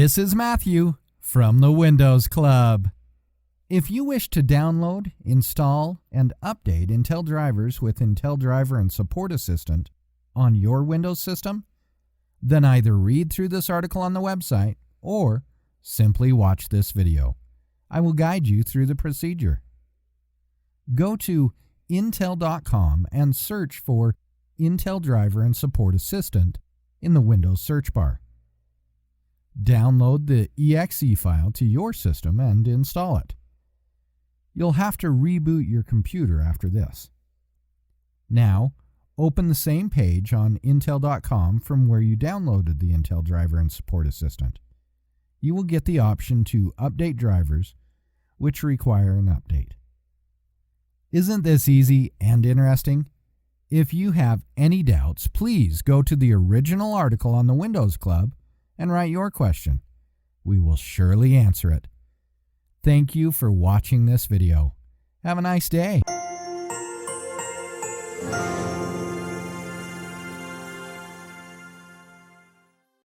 This is Matthew from the Windows Club. If you wish to download, install, and update Intel drivers with Intel Driver and Support Assistant on your Windows system, then either read through this article on the website or simply watch this video. I will guide you through the procedure. Go to Intel.com and search for Intel Driver and Support Assistant in the Windows search bar. Download the exe file to your system and install it. You'll have to reboot your computer after this. Now, open the same page on Intel.com from where you downloaded the Intel Driver and Support Assistant. You will get the option to update drivers, which require an update. Isn't this easy and interesting? If you have any doubts, please go to the original article on the Windows Club and write your question. We will surely answer it. Thank you for watching this video. Have a nice day.